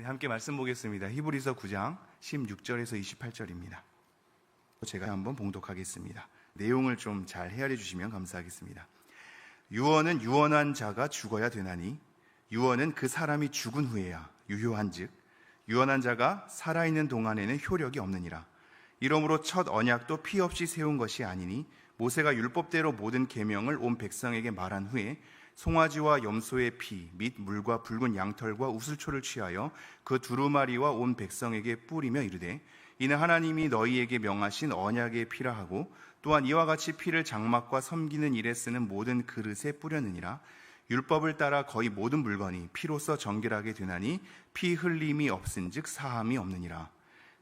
네, 함께 말씀 보겠습니다. 히브리서 9장 16절에서 28절입니다. 제가 한번 봉독하겠습니다. 내용을 좀 잘 헤아려 주시면 감사하겠습니다. 유언은 유언한 자가 죽어야 되나니 유언은 그 사람이 죽은 후에야 유효한즉 유언한 자가 살아있는 동안에는 효력이 없느니라. 이러므로 첫 언약도 피 없이 세운 것이 아니니 모세가 율법대로 모든 계명을 온 백성에게 말한 후에 송아지와 염소의 피 및 물과 붉은 양털과 우슬초를 취하여 그 두루마리와 온 백성에게 뿌리며 이르되 이는 하나님이 너희에게 명하신 언약의 피라 하고 또한 이와 같이 피를 장막과 섬기는 일에 쓰는 모든 그릇에 뿌렸느니라. 율법을 따라 거의 모든 물건이 피로써 정결하게 되나니 피 흘림이 없은즉 사함이 없느니라.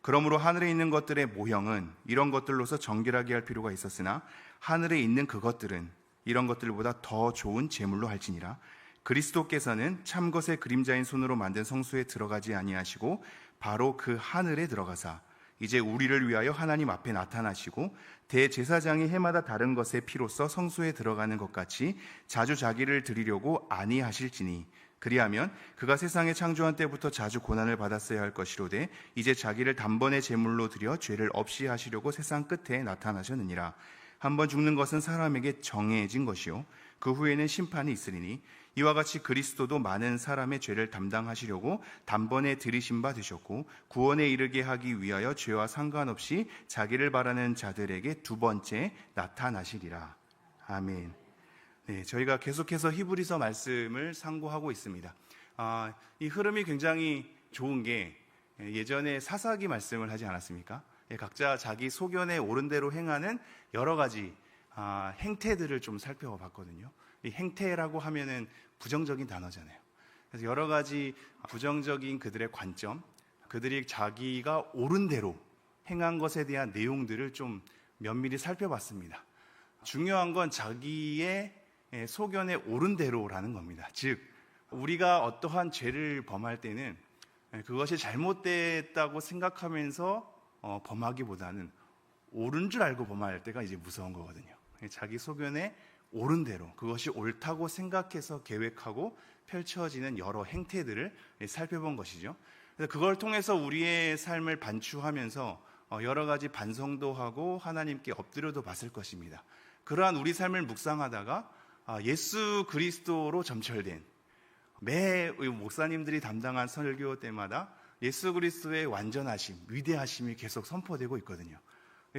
그러므로 하늘에 있는 것들의 모형은 이런 것들로서 정결하게 할 필요가 있었으나 하늘에 있는 그것들은 이런 것들보다 더 좋은 제물로 할지니라. 그리스도께서는 참것의 그림자인 손으로 만든 성소에 들어가지 아니하시고 바로 그 하늘에 들어가사 이제 우리를 위하여 하나님 앞에 나타나시고 대제사장이 해마다 다른 것의 피로써 성소에 들어가는 것 같이 자주 자기를 드리려고 아니하실지니 그리하면 그가 세상에 창조한 때부터 자주 고난을 받았어야 할 것이로되 이제 자기를 단번에 제물로 드려 죄를 없이 하시려고 세상 끝에 나타나셨느니라. 한번 죽는 것은 사람에게 정해진 것이요 그 후에는 심판이 있으리니 이와 같이 그리스도도 많은 사람의 죄를 담당하시려고 단번에 들이신 바 되셨고 구원에 이르게 하기 위하여 죄와 상관없이 자기를 바라는 자들에게 두 번째 나타나시리라. 아멘. 네, 저희가 계속해서 히브리서 말씀을 상고하고 있습니다. 이 흐름이 굉장히 좋은 게 예전에 사사기 말씀을 하지 않았습니까? 각자 자기 소견에 옳은 대로 행하는 여러 가지 행태들을 좀 살펴봤거든요. 이 행태라고 하면은 부정적인 단어잖아요. 그래서 여러 가지 부정적인 그들의 관점, 그들이 자기가 옳은 대로 행한 것에 대한 내용들을 좀 면밀히 살펴봤습니다. 중요한 건 자기의 소견에 옳은 대로라는 겁니다. 즉 우리가 어떠한 죄를 범할 때는 그것이 잘못됐다고 생각하면서 범하기보다는 옳은 줄 알고 범할 때가 이제 무서운 거거든요. 자기 소견에 옳은 대로 그것이 옳다고 생각해서 계획하고 펼쳐지는 여러 행태들을 살펴본 것이죠. 그래서 그걸 통해서 우리의 삶을 반추하면서 여러 가지 반성도 하고 하나님께 엎드려도 봤을 것입니다. 그러한 우리 삶을 묵상하다가 예수 그리스도로 점철된 매 목사님들이 담당한 설교 때마다 예수 그리스도의 완전하심, 위대하심이 계속 선포되고 있거든요.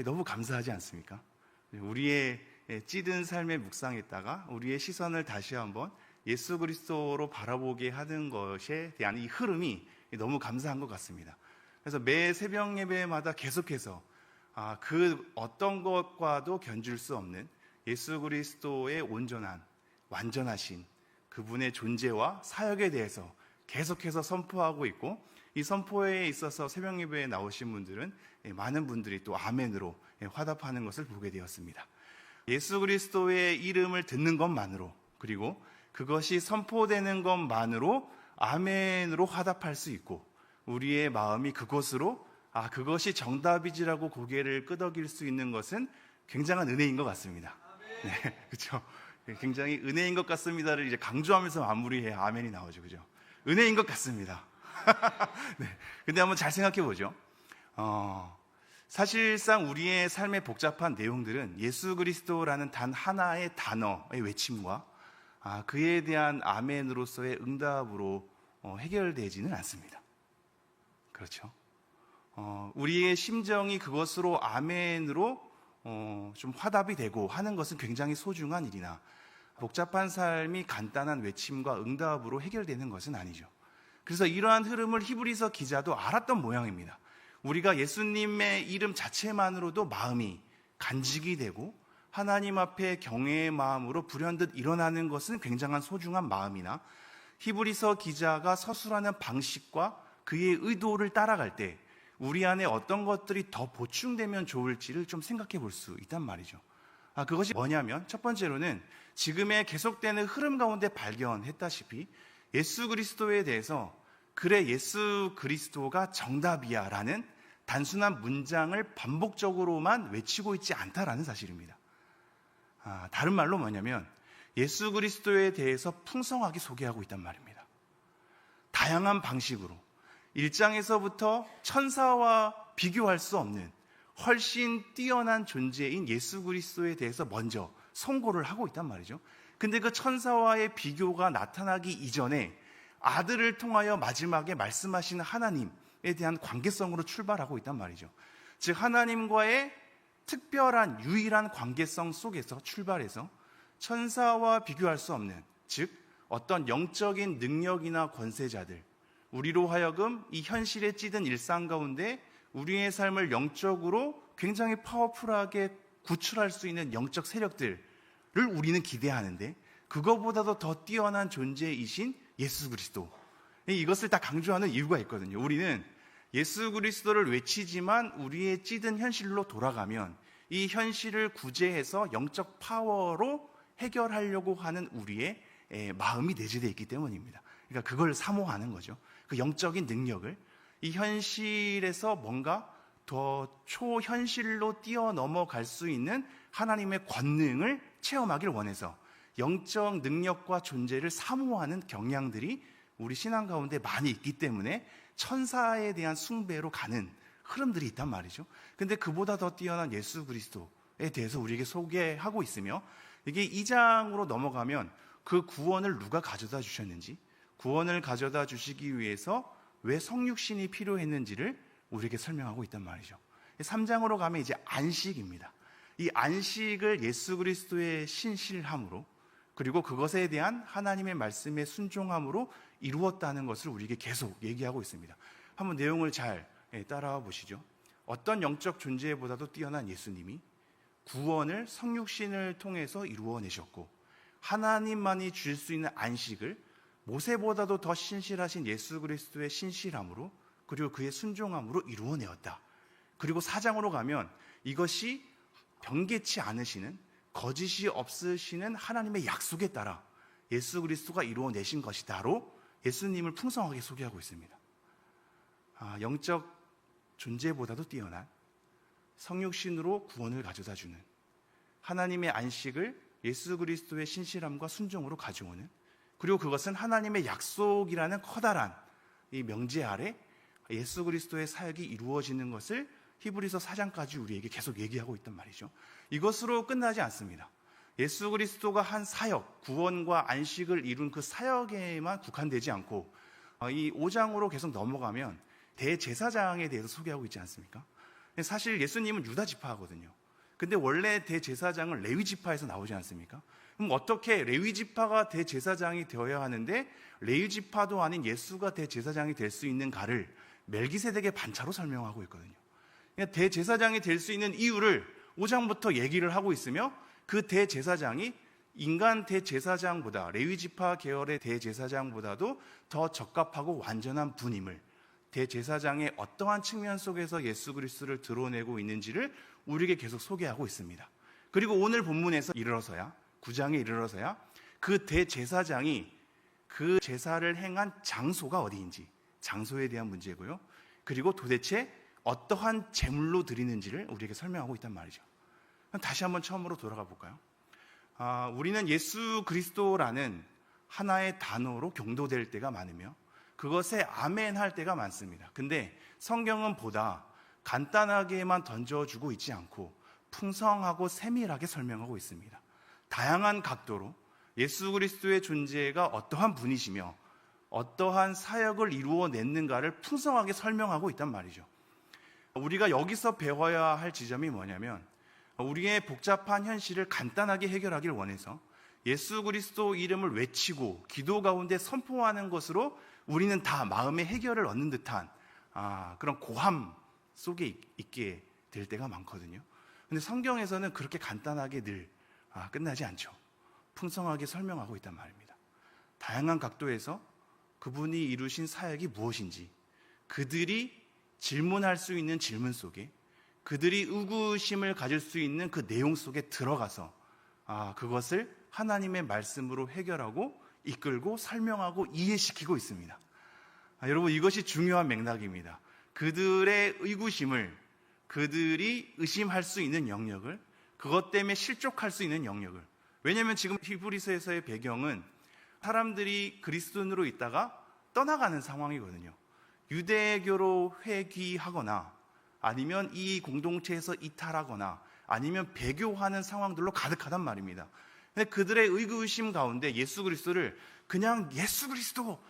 너무 감사하지 않습니까? 우리의 찌든 삶에 묵상했다가 우리의 시선을 다시 한번 예수 그리스도로 바라보게 하는 것에 대한 이 흐름이 너무 감사한 것 같습니다. 그래서 매 새벽 예배마다 계속해서 그 어떤 것과도 견줄 수 없는 예수 그리스도의 온전한, 완전하신 그분의 존재와 사역에 대해서 계속해서 선포하고 있고 이 선포에 있어서 새벽 예배에 나오신 분들은 많은 분들이 또 아멘으로 화답하는 것을 보게 되었습니다. 예수 그리스도의 이름을 듣는 것만으로 그리고 그것이 선포되는 것만으로 아멘으로 화답할 수 있고 우리의 마음이 그것으로 그것이 정답이지라고 고개를 끄덕일 수 있는 것은 굉장한 은혜인 것 같습니다. 네, 그렇죠. 굉장히 은혜인 것 같습니다를 이제 강조하면서 마무리해야 아멘이 나오죠, 그죠? 은혜인 것 같습니다. 네. 근데 한번 잘 생각해 보죠. 사실상 우리의 삶의 복잡한 내용들은 예수 그리스도라는 단 하나의 단어의 외침과 그에 대한 아멘으로서의 응답으로 해결되지는 않습니다. 그렇죠. 우리의 심정이 그것으로 아멘으로 좀 화답이 되고 하는 것은 굉장히 소중한 일이나 복잡한 삶이 간단한 외침과 응답으로 해결되는 것은 아니죠. 그래서 이러한 흐름을 히브리서 기자도 알았던 모양입니다. 우리가 예수님의 이름 자체만으로도 마음이 간직이 되고 하나님 앞에 경외의 마음으로 불현듯 일어나는 것은 굉장한 소중한 마음이나 히브리서 기자가 서술하는 방식과 그의 의도를 따라갈 때 우리 안에 어떤 것들이 더 보충되면 좋을지를 좀 생각해 볼 수 있단 말이죠. 그것이 뭐냐면 첫 번째로는 지금의 계속되는 흐름 가운데 발견했다시피 예수 그리스도에 대해서 그래 예수 그리스도가 정답이야 라는 단순한 문장을 반복적으로만 외치고 있지 않다라는 사실입니다. 다른 말로 뭐냐면 예수 그리스도에 대해서 풍성하게 소개하고 있단 말입니다. 다양한 방식으로 1장에서부터 천사와 비교할 수 없는 훨씬 뛰어난 존재인 예수 그리스도에 대해서 먼저 선고를 하고 있단 말이죠. 근데 그 천사와의 비교가 나타나기 이전에 아들을 통하여 마지막에 말씀하시는 하나님에 대한 관계성으로 출발하고 있단 말이죠. 즉 하나님과의 특별한 유일한 관계성 속에서 출발해서 천사와 비교할 수 없는, 즉 어떤 영적인 능력이나 권세자들, 우리로 하여금 이 현실에 찌든 일상 가운데 우리의 삶을 영적으로 굉장히 파워풀하게 구출할 수 있는 영적 세력들을 우리는 기대하는데, 그거보다도 더 뛰어난 존재이신 예수 그리스도, 이것을 다 강조하는 이유가 있거든요. 우리는 예수 그리스도를 외치지만 우리의 찌든 현실로 돌아가면 이 현실을 구제해서 영적 파워로 해결하려고 하는 우리의 마음이 내재되어 있기 때문입니다. 그러니까 그걸 사모하는 거죠. 그 영적인 능력을, 이 현실에서 뭔가 더 초현실로 뛰어넘어갈 수 있는 하나님의 권능을 체험하길 원해서 영적 능력과 존재를 사모하는 경향들이 우리 신앙 가운데 많이 있기 때문에 천사에 대한 숭배로 가는 흐름들이 있단 말이죠. 근데 그보다 더 뛰어난 예수 그리스도에 대해서 우리에게 소개하고 있으며, 이게 2장으로 넘어가면 그 구원을 누가 가져다 주셨는지, 구원을 가져다 주시기 위해서 왜 성육신이 필요했는지를 우리에게 설명하고 있단 말이죠. 3장으로 가면 이제 안식입니다. 이 안식을 예수 그리스도의 신실함으로, 그리고 그것에 대한 하나님의 말씀에 순종함으로 이루었다는 것을 우리에게 계속 얘기하고 있습니다. 한번 내용을 잘 따라와 보시죠. 어떤 영적 존재보다도 뛰어난 예수님이 구원을 성육신을 통해서 이루어내셨고, 하나님만이 줄 수 있는 안식을 모세보다도 더 신실하신 예수 그리스도의 신실함으로, 그리고 그의 순종함으로 이루어내었다. 그리고 4장으로 가면 이것이 변개치 않으시는, 거짓이 없으시는 하나님의 약속에 따라 예수 그리스도가 이루어내신 것이다로 예수님을 풍성하게 소개하고 있습니다. 영적 존재보다도 뛰어난 성육신으로 구원을 가져다주는, 하나님의 안식을 예수 그리스도의 신실함과 순종으로 가져오는, 그리고 그것은 하나님의 약속이라는 커다란 이 명제 아래 예수 그리스도의 사역이 이루어지는 것을 히브리서 4장까지 우리에게 계속 얘기하고 있단 말이죠. 이것으로 끝나지 않습니다. 예수 그리스도가 한 사역, 구원과 안식을 이룬 그 사역에만 국한되지 않고 이 5장으로 계속 넘어가면 대제사장에 대해서 소개하고 있지 않습니까? 사실 예수님은 유다 지파거든요. 근데 원래 대제사장은 레위 지파에서 나오지 않습니까? 그럼 어떻게 레위 지파가 대제사장이 되어야 하는데 레위 지파도 아닌 예수가 대제사장이 될 수 있는가를 멜기세덱의 반차로 설명하고 있거든요. 그러니까 대제사장이 될 수 있는 이유를 5장부터 얘기를 하고 있으며, 그 대제사장이 인간 대제사장보다, 레위 지파 계열의 대제사장보다도 더 적합하고 완전한 분임을, 대제사장의 어떠한 측면 속에서 예수 그리스도를 드러내고 있는지를 우리에게 계속 소개하고 있습니다. 그리고 오늘 본문에서 이르러서야, 9장에 이르러서야 그 대제사장이 그 제사를 행한 장소가 어디인지, 장소에 대한 문제고요. 그리고 도대체 어떠한 제물로 드리는지를 우리에게 설명하고 있단 말이죠. 다시 한번 처음으로 돌아가 볼까요? 우리는 예수 그리스도라는 하나의 단어로 경도될 때가 많으며 그것에 아멘 할 때가 많습니다. 근데 성경은 보다 간단하게만 던져주고 있지 않고 풍성하고 세밀하게 설명하고 있습니다. 다양한 각도로 예수 그리스도의 존재가 어떠한 분이시며 어떠한 사역을 이루어냈는가를 풍성하게 설명하고 있단 말이죠. 우리가 여기서 배워야 할 지점이 뭐냐면, 우리의 복잡한 현실을 간단하게 해결하길 원해서 예수 그리스도 이름을 외치고 기도 가운데 선포하는 것으로 우리는 다 마음의 해결을 얻는 듯한 그런 고함 속에 있게 될 때가 많거든요. 근데 성경에서는 그렇게 간단하게 늘 끝나지 않죠. 풍성하게 설명하고 있단 말입니다. 다양한 각도에서 그분이 이루신 사역이 무엇인지, 그들이 질문할 수 있는 질문 속에, 그들이 의구심을 가질 수 있는 그 내용 속에 들어가서 그것을 하나님의 말씀으로 해결하고 이끌고 설명하고 이해시키고 있습니다. 여러분, 이것이 중요한 맥락입니다. 그들의 의구심을, 그들이 의심할 수 있는 영역을, 그것 때문에 실족할 수 있는 영역을, 왜냐하면 지금 히브리서에서의 배경은 사람들이 그리스도인으로 있다가 떠나가는 상황이거든요. 유대교로 회귀하거나 아니면 이 공동체에서 이탈하거나 아니면 배교하는 상황들로 가득하단 말입니다. 근데 그들의 의구의심 가운데 예수 그리스도를 그냥 예수 그리스도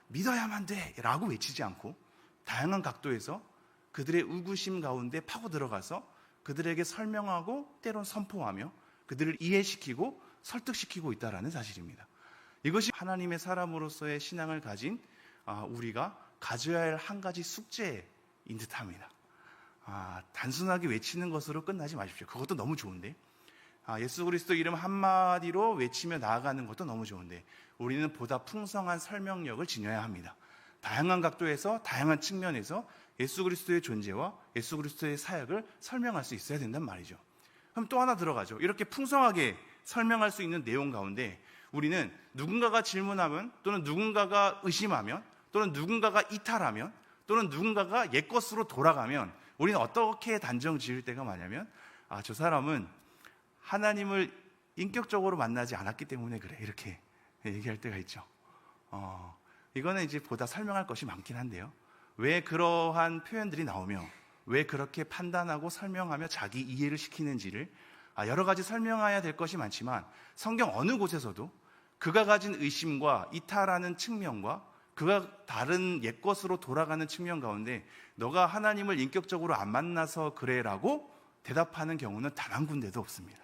믿어야만 돼 라고 외치지 않고 다양한 각도에서 그들의 의구심 가운데 파고 들어가서 그들에게 설명하고 때론 선포하며 그들을 이해시키고 설득시키고 있다는 사실입니다. 이것이 하나님의 사람으로서의 신앙을 가진 우리가 가져야 할 한 가지 숙제인 듯합니다. 단순하게 외치는 것으로 끝나지 마십시오. 그것도 너무 좋은데 예수 그리스도 이름 한마디로 외치며 나아가는 것도 너무 좋은데 우리는 보다 풍성한 설명력을 지녀야 합니다. 다양한 각도에서 다양한 측면에서 예수 그리스도의 존재와 예수 그리스도의 사역을 설명할 수 있어야 된단 말이죠. 그럼 또 하나 들어가죠. 이렇게 풍성하게 설명할 수 있는 내용 가운데 우리는 누군가가 질문하면 또는 누군가가 의심하면 또는 누군가가 이탈하면 또는 누군가가 옛것으로 돌아가면 우리는 어떻게 단정 지을 때가 많냐면 저 사람은 하나님을 인격적으로 만나지 않았기 때문에 그래 이렇게 얘기할 때가 있죠. 이거는 이제 보다 설명할 것이 많긴 한데요. 왜 그러한 표현들이 나오며 왜 그렇게 판단하고 설명하며 자기 이해를 시키는지를 여러 가지 설명해야 될 것이 많지만 성경 어느 곳에서도 그가 가진 의심과 이탈하는 측면과 그가 다른 옛것으로 돌아가는 측면 가운데 너가 하나님을 인격적으로 안 만나서 그래라고 대답하는 경우는 단 한 군데도 없습니다.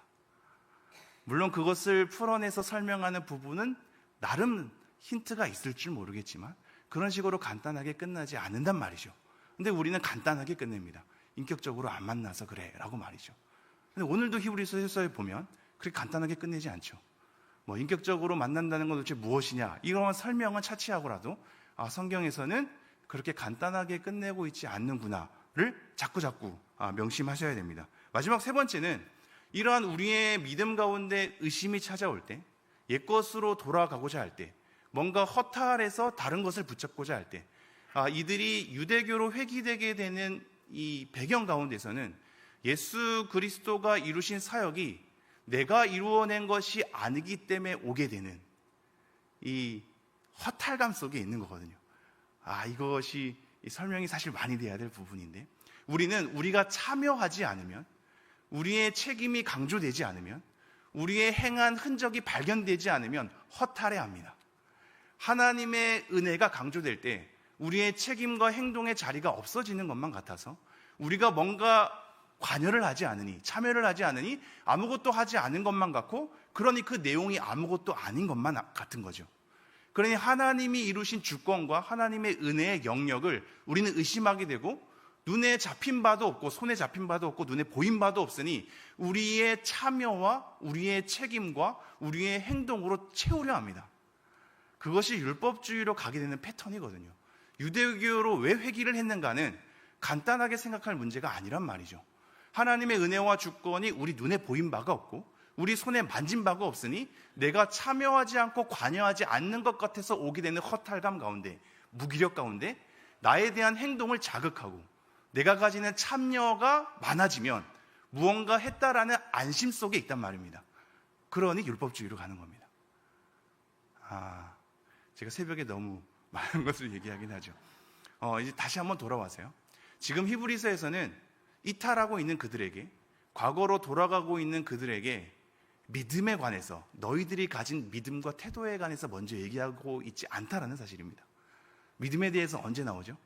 물론 그것을 풀어내서 설명하는 부분은 나름 힌트가 있을 줄 모르겠지만 그런 식으로 간단하게 끝나지 않는단 말이죠. 근데 우리는 간단하게 끝냅니다. 인격적으로 안 만나서 그래 라고 말이죠. 근데 오늘도 히브리서에 보면 그렇게 간단하게 끝내지 않죠. 인격적으로 만난다는 건 도대체 무엇이냐 이런 설명은 차치하고라도 성경에서는 그렇게 간단하게 끝내고 있지 않는구나를 자꾸 명심하셔야 됩니다. 마지막 세 번째는 이러한 우리의 믿음 가운데 의심이 찾아올 때 옛것으로 돌아가고자 할 때 뭔가 허탈해서 다른 것을 붙잡고자 할 때 이들이 유대교로 회귀되게 되는 이 배경 가운데서는 예수 그리스도가 이루신 사역이 내가 이루어낸 것이 아니기 때문에 오게 되는 이 허탈감 속에 있는 거거든요. 이것이 설명이 사실 많이 돼야 될 부분인데 우리가 참여하지 않으면 우리의 책임이 강조되지 않으면 우리의 행한 흔적이 발견되지 않으면 허탈해합니다. 하나님의 은혜가 강조될 때 우리의 책임과 행동의 자리가 없어지는 것만 같아서 우리가 뭔가 관여를 하지 않으니 참여를 하지 않으니 아무것도 하지 않은 것만 같고 그러니 그 내용이 아무것도 아닌 것만 같은 거죠. 그러니 하나님이 이루신 주권과 하나님의 은혜의 영역을 우리는 의심하게 되고 눈에 잡힌 바도 없고 손에 잡힌 바도 없고 눈에 보인 바도 없으니 우리의 참여와 우리의 책임과 우리의 행동으로 채우려 합니다. 그것이 율법주의로 가게 되는 패턴이거든요. 유대교로 왜 회귀를 했는가는 간단하게 생각할 문제가 아니란 말이죠. 하나님의 은혜와 주권이 우리 눈에 보인 바가 없고 우리 손에 만진 바가 없으니 내가 참여하지 않고 관여하지 않는 것 같아서 오게 되는 허탈감 가운데 무기력 가운데 나에 대한 행동을 자극하고 내가 가지는 참여가 많아지면 무언가 했다라는 안심 속에 있단 말입니다. 그러니 율법주의로 가는 겁니다. 제가 새벽에 너무 많은 것을 얘기하긴 하죠. 이제 다시 한번 돌아와서요. 지금 히브리서에서는 이탈하고 있는 그들에게 과거로 돌아가고 있는 그들에게 믿음에 관해서 너희들이 가진 믿음과 태도에 관해서 먼저 얘기하고 있지 않다라는 사실입니다. 믿음에 대해서 언제 나오죠?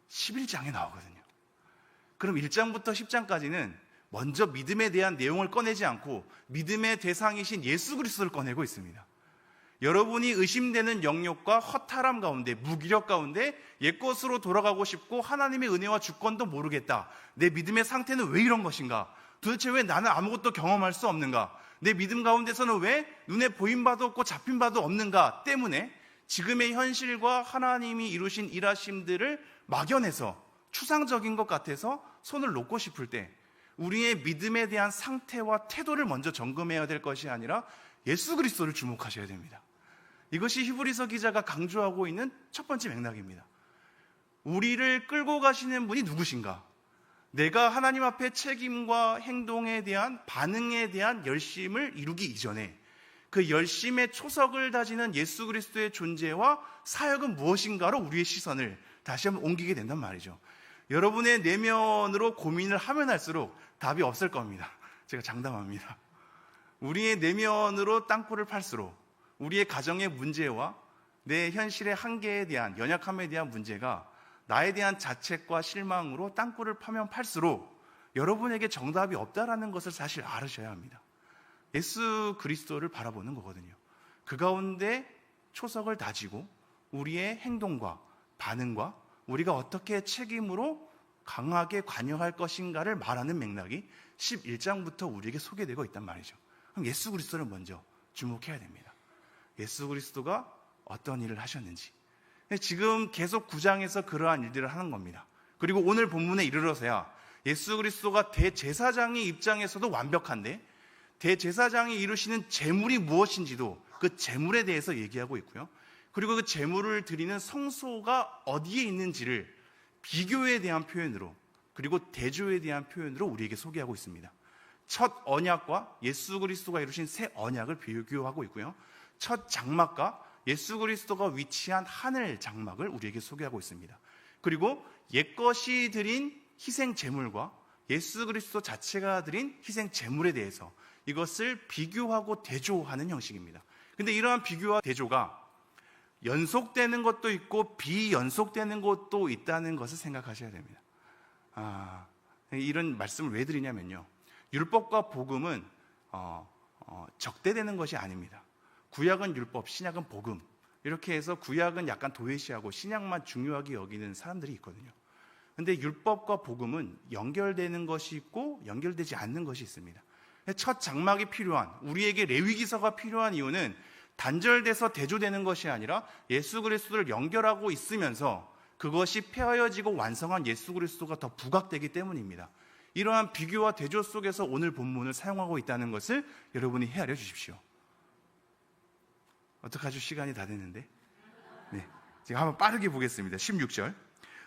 11장에 나오거든요. 그럼 1장부터 10장까지는 먼저 믿음에 대한 내용을 꺼내지 않고 믿음의 대상이신 예수 그리스도를 꺼내고 있습니다. 여러분이 의심되는 영역과 허탈함 가운데 무기력 가운데 옛것으로 돌아가고 싶고 하나님의 은혜와 주권도 모르겠다. 내 믿음의 상태는 왜 이런 것인가? 도대체 왜 나는 아무것도 경험할 수 없는가? 내 믿음 가운데서는 왜 눈에 보인 바도 없고 잡힌 바도 없는가 때문에 지금의 현실과 하나님이 이루신 일하심들을 막연해서 추상적인 것 같아서 손을 놓고 싶을 때 우리의 믿음에 대한 상태와 태도를 먼저 점검해야 될 것이 아니라 예수 그리스도를 주목하셔야 됩니다. 이것이 히브리서 기자가 강조하고 있는 첫 번째 맥락입니다. 우리를 끌고 가시는 분이 누구신가? 내가 하나님 앞에 책임과 행동에 대한 반응에 대한 열심을 이루기 이전에 그 열심의 초석을 다지는 예수 그리스도의 존재와 사역은 무엇인가로 우리의 시선을 다시 한번 옮기게 된단 말이죠. 여러분의 내면으로 고민을 하면 할수록 답이 없을 겁니다. 제가 장담합니다. 우리의 내면으로 땅굴을 팔수록 우리의 가정의 문제와 내 현실의 한계에 대한, 연약함에 대한 문제가 나에 대한 자책과 실망으로 땅굴을 파면 팔수록 여러분에게 정답이 없다라는 것을 사실 알으셔야 합니다. 예수 그리스도를 바라보는 거거든요. 그 가운데 초석을 다지고 우리의 행동과 반응과 우리가 어떻게 책임으로 강하게 관여할 것인가를 말하는 맥락이 11장부터 우리에게 소개되고 있단 말이죠. 그럼 예수 그리스도를 먼저 주목해야 됩니다. 예수 그리스도가 어떤 일을 하셨는지. 지금 계속 9장에서 그러한 일들을 하는 겁니다. 그리고 오늘 본문에 이르러서야 예수 그리스도가 대제사장의 입장에서도 완벽한데 대제사장이 이루시는 제물이 무엇인지도 그 제물에 대해서 얘기하고 있고요. 그리고 그 제물을 드리는 성소가 어디에 있는지를 비교에 대한 표현으로, 그리고 대조에 대한 표현으로 우리에게 소개하고 있습니다. 첫 언약과 예수 그리스도가 이루신 새 언약을 비교하고 있고요. 첫 장막과 예수 그리스도가 위치한 하늘 장막을 우리에게 소개하고 있습니다. 그리고 옛것이 드린 희생 제물과 예수 그리스도 자체가 드린 희생 제물에 대해서 이것을 비교하고 대조하는 형식입니다. 근데 이러한 비교와 대조가 연속되는 것도 있고 비연속되는 것도 있다는 것을 생각하셔야 됩니다. 이런 말씀을 왜 드리냐면요, 율법과 복음은 적대되는 것이 아닙니다. 구약은 율법, 신약은 복음, 이렇게 해서 구약은 약간 도외시하고 신약만 중요하게 여기는 사람들이 있거든요. 근데 율법과 복음은 연결되는 것이 있고 연결되지 않는 것이 있습니다. 첫 장막이 필요한, 우리에게 레위기서가 필요한 이유는 단절돼서 대조되는 것이 아니라 예수 그리스도를 연결하고 있으면서 그것이 폐하여지고 완성한 예수 그리스도가 더 부각되기 때문입니다. 이러한 비교와 대조 속에서 오늘 본문을 사용하고 있다는 것을 여러분이 헤아려 주십시오. 어떡하죠? 시간이 다 됐는데. 네, 제가 한번 빠르게 보겠습니다. 16절.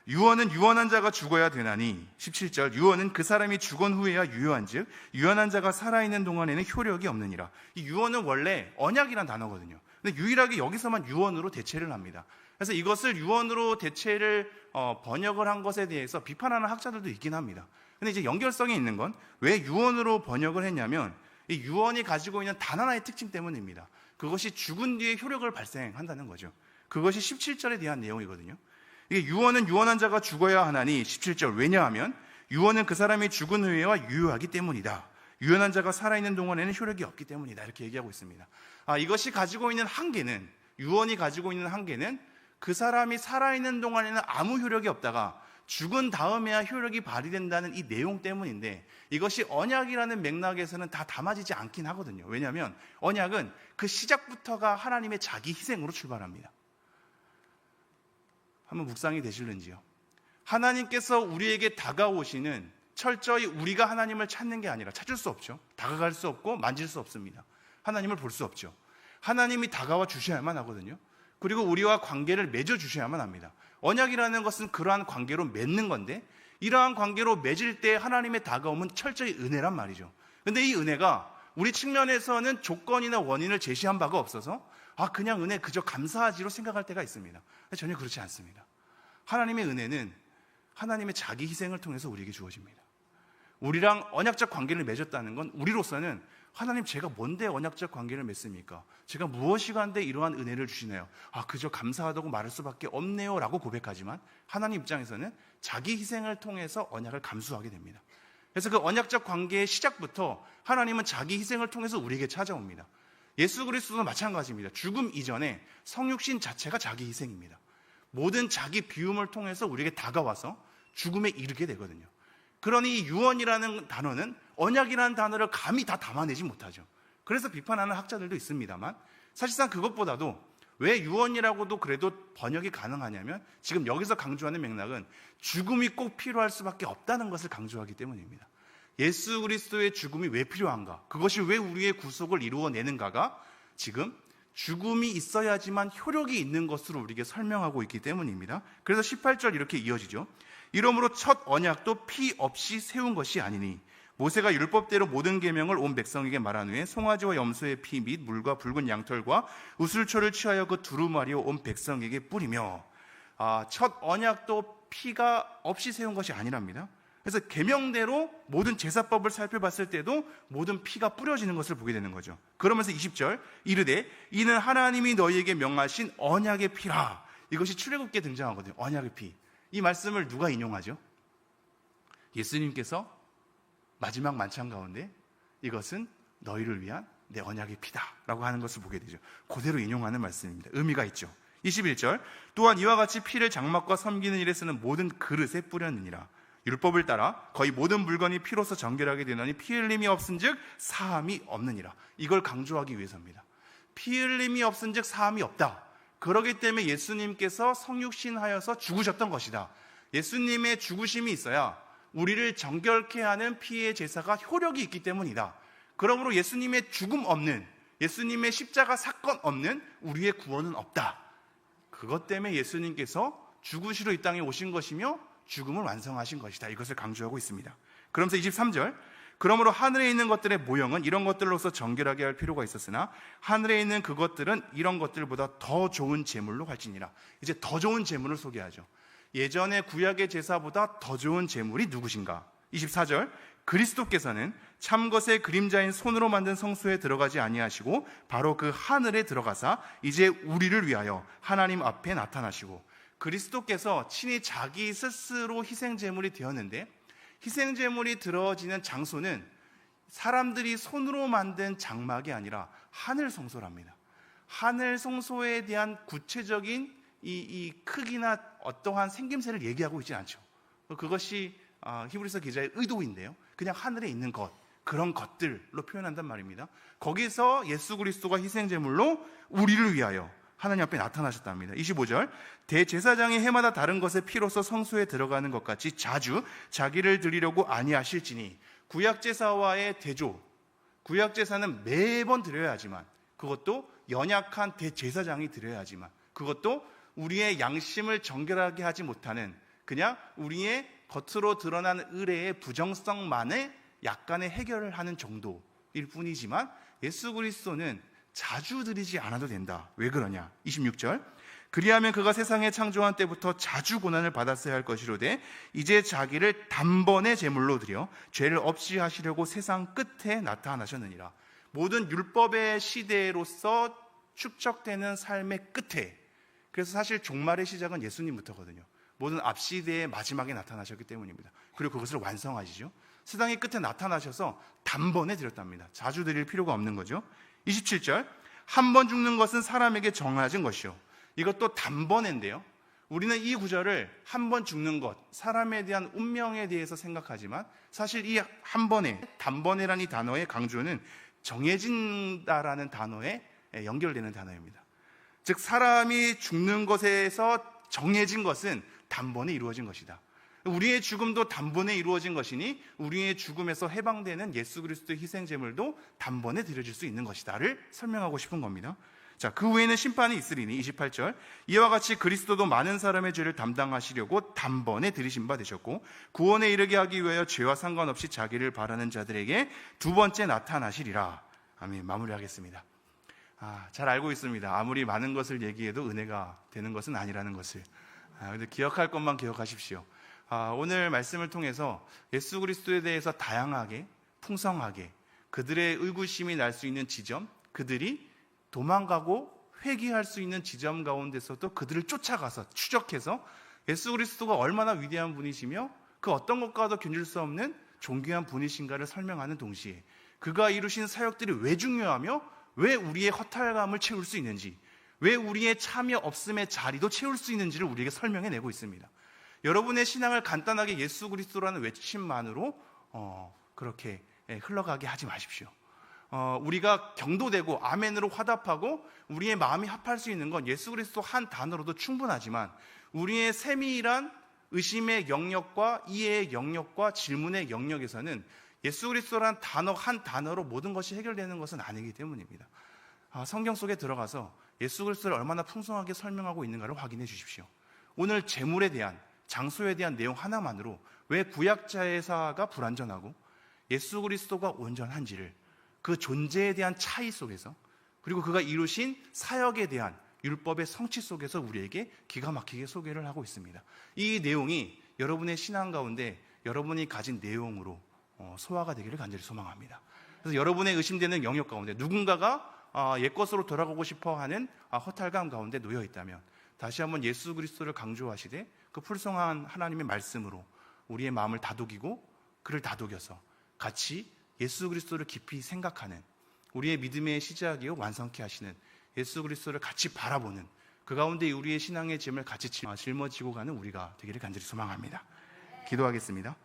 유언은 유언한 자가 죽어야 되나니. 17절. 유언은 그 사람이 죽은 후에야 유효한즉 유언한 자가 살아있는 동안에는 효력이 없느니라. 이 유언은 원래 언약이란 단어거든요. 근데 유일하게 여기서만 유언으로 대체를 합니다. 그래서 이것을 유언으로 대체를 번역을 한 것에 대해서 비판하는 학자들도 있긴 합니다. 근데 이제 연결성이 있는 건 왜 유언으로 번역을 했냐면 이 유언이 가지고 있는 단 하나의 특징 때문입니다. 그것이 죽은 뒤에 효력을 발생한다는 거죠. 그것이 17절에 대한 내용이거든요. 이게 유언은 유언한 자가 죽어야 하나니 17절. 왜냐하면 유언은 그 사람이 죽은 후에야 유효하기 때문이다. 유언한 자가 살아있는 동안에는 효력이 없기 때문이다. 이렇게 얘기하고 있습니다. 이것이 가지고 있는 한계는, 유언이 가지고 있는 한계는 그 사람이 살아있는 동안에는 아무 효력이 없다가 죽은 다음에야 효력이 발휘된다는 이 내용 때문인데, 이것이 언약이라는 맥락에서는 다 담아지지 않긴 하거든요. 왜냐하면 언약은 그 시작부터가 하나님의 자기 희생으로 출발합니다. 한번 묵상이 되실는지요? 하나님께서 우리에게 다가오시는, 철저히 우리가 하나님을 찾는 게 아니라, 찾을 수 없죠. 다가갈 수 없고 만질 수 없습니다. 하나님을 볼 수 없죠. 하나님이 다가와 주셔야만 하거든요. 그리고 우리와 관계를 맺어 주셔야만 합니다. 언약이라는 것은 그러한 관계로 맺는 건데, 이러한 관계로 맺을 때 하나님의 다가옴은 철저히 은혜란 말이죠. 근데 이 은혜가 우리 측면에서는 조건이나 원인을 제시한 바가 없어서 그냥 은혜 그저 감사하지로 생각할 때가 있습니다. 전혀 그렇지 않습니다. 하나님의 은혜는 하나님의 자기 희생을 통해서 우리에게 주어집니다. 우리랑 언약적 관계를 맺었다는 건 우리로서는 하나님, 제가 뭔데 언약적 관계를 맺습니까? 제가 무엇이 간데 이러한 은혜를 주시네요. 그저 감사하다고 말할 수밖에 없네요 라고 고백하지만, 하나님 입장에서는 자기 희생을 통해서 언약을 감수하게 됩니다. 그래서 그 언약적 관계의 시작부터 하나님은 자기 희생을 통해서 우리에게 찾아옵니다. 예수 그리스도도 마찬가지입니다. 죽음 이전에 성육신 자체가 자기 희생입니다. 모든 자기 비움을 통해서 우리에게 다가와서 죽음에 이르게 되거든요. 그러니 이 유언이라는 단어는 언약이라는 단어를 감히 다 담아내지 못하죠. 그래서 비판하는 학자들도 있습니다만, 사실상 그것보다도 왜 유언이라고도 그래도 번역이 가능하냐면, 지금 여기서 강조하는 맥락은 죽음이 꼭 필요할 수밖에 없다는 것을 강조하기 때문입니다. 예수 그리스도의 죽음이 왜 필요한가, 그것이 왜 우리의 구속을 이루어내는가가 지금 죽음이 있어야지만 효력이 있는 것으로 우리에게 설명하고 있기 때문입니다. 그래서 18절 이렇게 이어지죠. 이러므로 첫 언약도 피 없이 세운 것이 아니니 모세가 율법대로 모든 계명을 온 백성에게 말한 후에 송아지와 염소의 피 및 물과 붉은 양털과 우슬초를 취하여 그 두루마리와 온 백성에게 뿌리며. 첫 언약도 피가 없이 세운 것이 아니랍니다. 그래서 계명대로 모든 제사법을 살펴봤을 때도 모든 피가 뿌려지는 것을 보게 되는 거죠. 그러면서 20절 이르되 이는 하나님이 너희에게 명하신 언약의 피라. 이것이 출애굽기에 등장하거든요. 언약의 피. 이 말씀을 누가 인용하죠? 예수님께서 마지막 만찬 가운데 이것은 너희를 위한 내 언약의 피다 라고 하는 것을 보게 되죠. 그대로 인용하는 말씀입니다. 의미가 있죠. 21절 또한 이와 같이 피를 장막과 섬기는 일에 쓰는 모든 그릇에 뿌렸느니라. 율법을 따라 거의 모든 물건이 피로서 정결하게 되노니 피 흘림이 없은즉 사함이 없느니라. 이걸 강조하기 위해서입니다. 피 흘림이 없은즉 사함이 없다. 그러기 때문에 예수님께서 성육신하여서 죽으셨던 것이다. 예수님의 죽으심이 있어야 우리를 정결케 하는 피의 제사가 효력이 있기 때문이다. 그러므로 예수님의 죽음 없는, 예수님의 십자가 사건 없는 우리의 구원은 없다. 그것 때문에 예수님께서 죽으시러 이 땅에 오신 것이며 죽음을 완성하신 것이다. 이것을 강조하고 있습니다. 그러면서 23절 그러므로 하늘에 있는 것들의 모형은 이런 것들로서 정결하게 할 필요가 있었으나 하늘에 있는 그것들은 이런 것들보다 더 좋은 제물로 갈지니라. 이제 더 좋은 제물을 소개하죠. 예전의 구약의 제사보다 더 좋은 제물이 누구신가? 24절 그리스도께서는 참것의 그림자인 손으로 만든 성소에 들어가지 아니하시고 바로 그 하늘에 들어가사 이제 우리를 위하여 하나님 앞에 나타나시고, 그리스도께서 친히 자기 스스로 희생제물이 되었는데 희생제물이 들어지는 장소는 사람들이 손으로 만든 장막이 아니라 하늘 성소랍니다. 하늘 성소에 대한 구체적인 이 크기나 어떠한 생김새를 얘기하고 있지 않죠. 그것이 히브리서 기자의 의도인데요. 그냥 하늘에 있는 것, 그런 것들로 표현한단 말입니다. 거기서 예수 그리스도가 희생제물로 우리를 위하여 하나님 앞에 나타나셨답니다. 25절 대제사장이 해마다 다른 것의 피로서 성소에 들어가는 것 같이 자주 자기를 드리려고 아니하실지니, 구약제사와의 대조, 구약제사는 매번 드려야 하지만 그것도 연약한 대제사장이 드려야 하지만 그것도 우리의 양심을 정결하게 하지 못하는 그냥 우리의 겉으로 드러난 의례의 부정성만의 약간의 해결을 하는 정도일 뿐이지만 예수 그리스도는 자주 드리지 않아도 된다. 왜 그러냐? 26절 그리하면 그가 세상에 창조한 때부터 자주 고난을 받았어야 할 것이로되 이제 자기를 단번에 제물로 드려 죄를 없이 하시려고 세상 끝에 나타나셨느니라. 모든 율법의 시대로서 축적되는 삶의 끝에, 그래서 사실 종말의 시작은 예수님부터거든요. 모든 앞시대의 마지막에 나타나셨기 때문입니다. 그리고 그것을 완성하시죠. 세상의 끝에 나타나셔서 단번에 드렸답니다. 자주 드릴 필요가 없는 거죠. 27절 한 번 죽는 것은 사람에게 정해진 것이요. 이것도 단번인데요. 우리는 이 구절을 한 번 죽는 것, 사람에 대한 운명에 대해서 생각하지만 사실 이 한 번에, 단번에라는 이 단어의 강조는 정해진다라는 단어에 연결되는 단어입니다. 즉 사람이 죽는 것에서 정해진 것은 단번에 이루어진 것이다. 우리의 죽음도 단번에 이루어진 것이니 우리의 죽음에서 해방되는 예수 그리스도의 희생제물도 단번에 드려질 수 있는 것이다를 설명하고 싶은 겁니다. 자, 그 후에는 심판이 있으리니 28절 이와 같이 그리스도도 많은 사람의 죄를 담당하시려고 단번에 들이신 바 되셨고 구원에 이르게 하기 위하여 죄와 상관없이 자기를 바라는 자들에게 두 번째 나타나시리라. 아멘. 마무리하겠습니다. 잘 알고 있습니다. 아무리 많은 것을 얘기해도 은혜가 되는 것은 아니라는 것을. 근데 기억할 것만 기억하십시오. 오늘 말씀을 통해서 예수 그리스도에 대해서 다양하게, 풍성하게 그들의 의구심이 날 수 있는 지점, 그들이 도망가고 회귀할 수 있는 지점 가운데서도 그들을 쫓아가서 추적해서 예수 그리스도가 얼마나 위대한 분이시며 그 어떤 것과도 견줄 수 없는 존귀한 분이신가를 설명하는 동시에 그가 이루신 사역들이 왜 중요하며 왜 우리의 허탈감을 채울 수 있는지, 왜 우리의 참여 없음의 자리도 채울 수 있는지를 우리에게 설명해내고 있습니다. 여러분의 신앙을 간단하게 예수 그리스도라는 외침만으로 그렇게 흘러가게 하지 마십시오. 우리가 경도되고 아멘으로 화답하고 우리의 마음이 합할 수 있는 건 예수 그리스도 한 단어로도 충분하지만 우리의 세밀한 의심의 영역과 이해의 영역과 질문의 영역에서는 예수 그리스도라는 단어 한 단어로 모든 것이 해결되는 것은 아니기 때문입니다. 성경 속에 들어가서 예수 그리스도를 얼마나 풍성하게 설명하고 있는가를 확인해 주십시오. 오늘 재물에 대한, 장소에 대한 내용 하나만으로 왜 구약제사가 불완전하고 예수 그리스도가 온전한지를, 그 존재에 대한 차이 속에서, 그리고 그가 이루신 사역에 대한 율법의 성취 속에서 우리에게 기가 막히게 소개를 하고 있습니다. 이 내용이 여러분의 신앙 가운데 여러분이 가진 내용으로 소화가 되기를 간절히 소망합니다. 그래서 여러분의 의심되는 영역 가운데 누군가가 옛것으로 돌아가고 싶어하는 허탈감 가운데 놓여 있다면 다시 한번 예수 그리스도를 강조하시되 그 풍성한 하나님의 말씀으로 우리의 마음을 다독이고 그를 다독여서 같이 예수 그리스도를 깊이 생각하는, 우리의 믿음의 시작이요 완성케 하시는 예수 그리스도를 같이 바라보는, 그 가운데 우리의 신앙의 짐을 같이 짊어지고 가는 우리가 되기를 간절히 소망합니다. 기도하겠습니다.